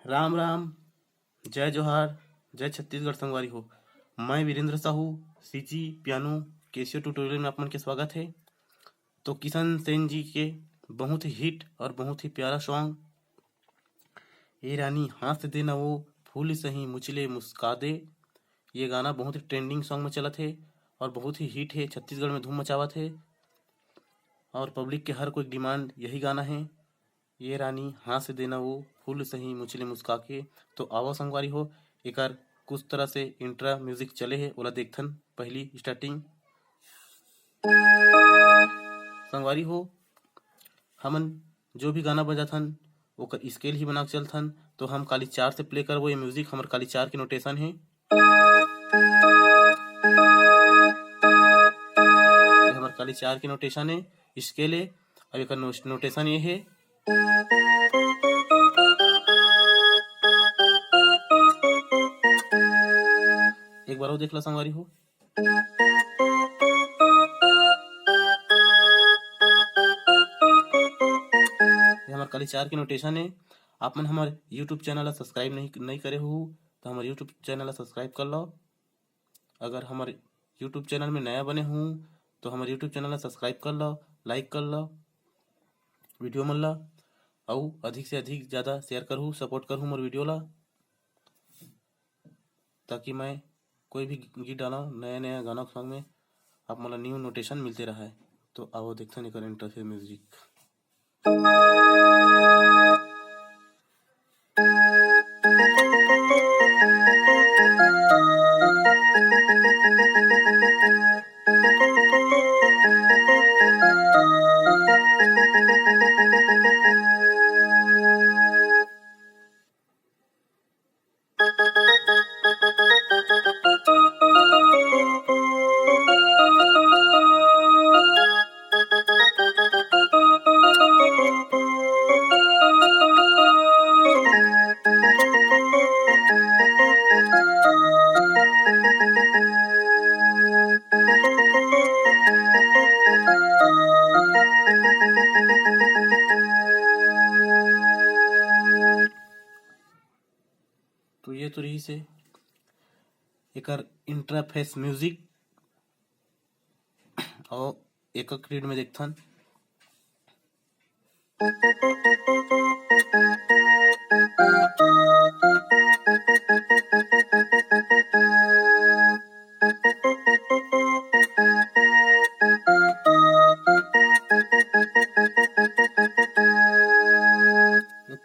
राम राम, जय जोहार, जय छत्तीसगढ़ संगवारी हो। मैं Virendra Sahu, CG piano Casio tutorial में आप मन के स्वागत है। तो किशन सेन जी के बहुत ही हिट और बहुत ही प्यारा सॉन्ग ए रानी हाथ दे न वो फूल सही मुचले मुस्का दे, ये गाना बहुत ही ट्रेंडिंग सॉन्ग में चलत है और बहुत ही हिट है, छत्तीसगढ़ में धूम मचावत है और पब्लिक के हर कोई डिमांड यही गाना है। ये रानी हाथ से देना वो फूल सही मुचले मुस्का के। तो आवा संगवारी हो, एकर कुछ तरह से इंट्रा म्यूजिक चले है, ओला देखथन। पहली स्टार्टिंग संगवारी हो, हमन जो भी गाना बजाथन ओकर स्केल ही बना के चलथन। तो हम काली 4 से प्ले करबो। ये म्यूजिक हमर काली 4 के नोटेशन है। ये हमर काली 4 के नोटेशन है, स्केल है। अब एकर नोटेशन ये है। एक बार और देख ला संगवारी हो। ये हमार काली 4 के नोटेशन है। आप मन हमारे यूट्यूब चैनल ला सब्सक्राइब नहीं करे हो तो हमारे यूट्यूब चैनल ला सब्सक्राइब कर लो। अगर हमारे यूट्यूब चैनल में नया बने हूँ तो हमारे यूट्यूब चैनल ला सब्सक्राइब कर लो, लाइक कर लो वीडियो मन ला, और अधिक से अधिक ज़्यादा शेयर करूँ, सपोर्ट करूँ मोर वीडियो ला, ताकि मैं कोई भी गीत डाला नया नया गाना सॉन्ग में आप मला न्यू नोटेशन मिलते रहा है। तो आओ देखते हैं इंटरफेस म्यूजिक। तो ये तो रही से एकर इंटरफेस म्यूजिक और एक रीड में देखथन।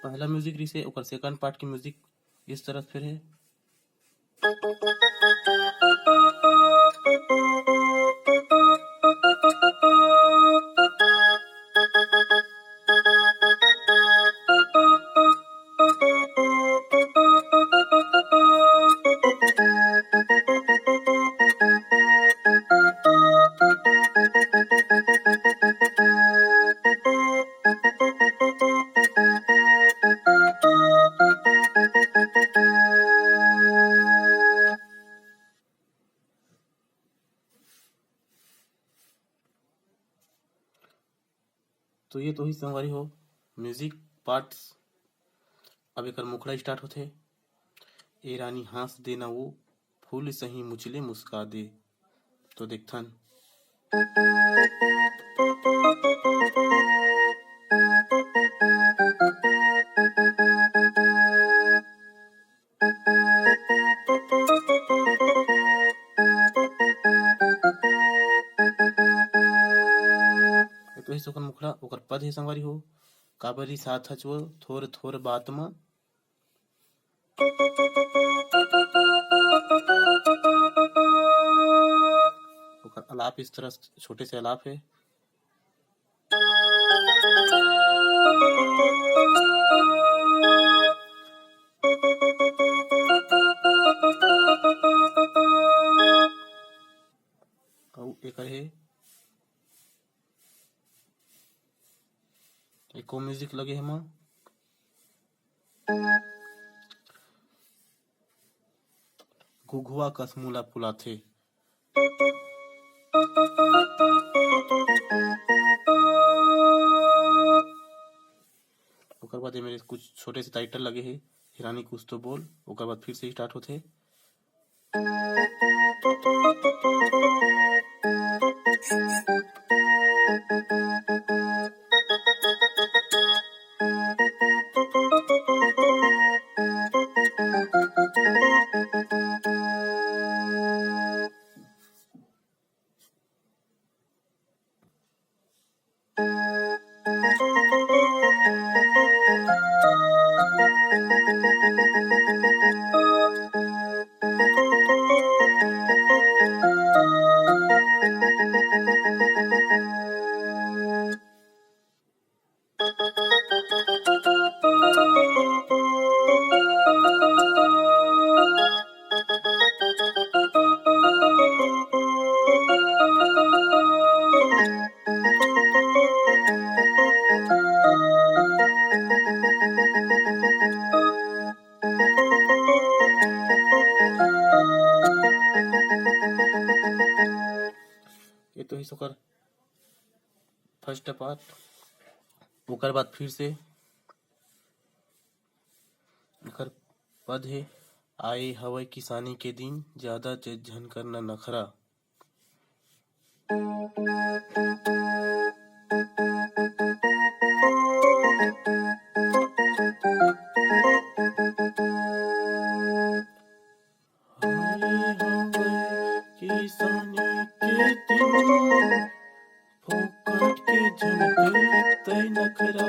पहला म्यूजिक रही से ओकर सेकंड पार्ट की म्यूजिक इस तरह फिर है। तो ये तो ही संगवारी हो म्यूजिक पार्ट्स। अब एक मुखड़ा स्टार्ट होते। ए रानी हाथ देना वो फूल सही मुचले मुस्का दे। तो देखथन। तो ही सोकन मुखड़ा ओकर पद ही संगवारी हो, काबरी साथ हचो थोर थोर बात में। ओकर अलाप इस तरह छोटे से अलाप है। एक है एको म्यूजिक लगे है मां घुघुआ कसमूला फुलाथे। ओकर बाद मेरे कुछ छोटे से टाइटल लगे हैं। रानी कुछ तो बोल। ओकर बाद फिर से स्टार्ट होथे। ये तो ही सोकर फर्स्ट पार्ट। ओकर बाद फिर से एकर पद है, आए हवय किसानी के दिन, ज्यादा चेत झन करना नखरा। आए हवय किसानी के दिन, फोकट के झन करतै नखरा।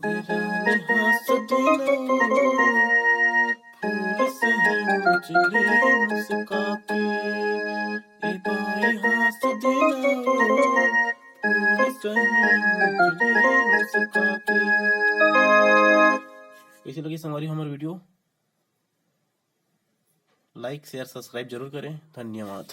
रानी हंस दिलो, फूल सही उजले मुस्का के। ए बाई हंस दिलो, फूल सही उजले मुस्का के। कैसी लगी हमारी वीडियो? लाइक शेयर सब्सक्राइब जरूर करें। धन्यवाद।